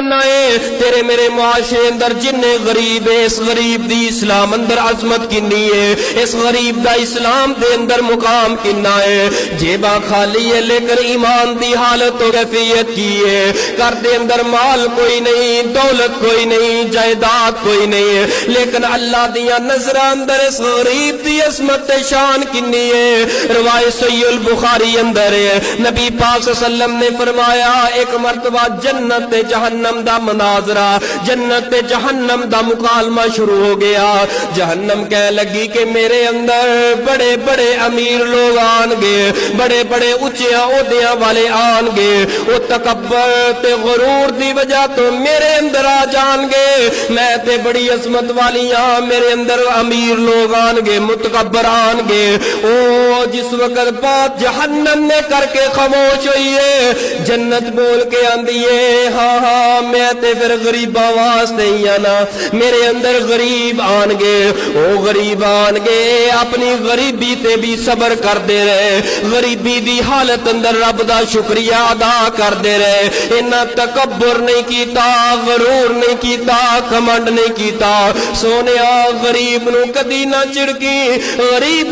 جاننا ہے تیرے میرے معاشرے اندر جننے غریب ہے اس غریب دی اسلام اندر عظمت کنی ہے, اس غریب دا اسلام دے اندر مقام کنا ہے. جیباں خالی ہے لیکن ایمان دی حالت و کیفیت کی ہے. گھر دے اندر مال کوئی نہیں, دولت کوئی نہیں, جائیداد کوئی نہیں ہے, لیکن اللہ دیا نظر اندر اس غریب دی عظمت شان کنی ہے. روایت صحیح البخاری اندر ہے, نبی پاک صلی اللہ علیہ وسلم نے فرمایا ایک مرتبہ جنت جہنم دا مناظرہ, جنت جہنم دا مکالمہ شروع ہو گیا. جہنم کہنے لگی کہ میرے اندر بڑے بڑے امیر لوگ آن گے, بڑے بڑے اونچے عہدیاں والے آن گے, وہ تکبر تے غرور دی وجہ تو میرے اندر آ جان گے. میں تے بڑی عظمت والی ہاں, میرے اندر امیر لوگ آن گے, متکبر آن گے. او جس وقت بات جہنم نے کر کے خاموش ہوئی ہے, جنت بول کے آندی ہے ہاں ہاں میں تے پھر غریباں واسطے ہی آنا, میرے اندر غریب آن گے. او غریب آن گے, اپنی غریبی تے بھی صبر کر دے رہے, غریبی دی حالت اندر رب دا شکریہ ادا کر دے رہے. انہاں تکبر نہیں کیتا, غرور نہیں کیتا, کمنڈ نہیں کیتا. سونیا غریب نو کدی نہ چڑکی, غریب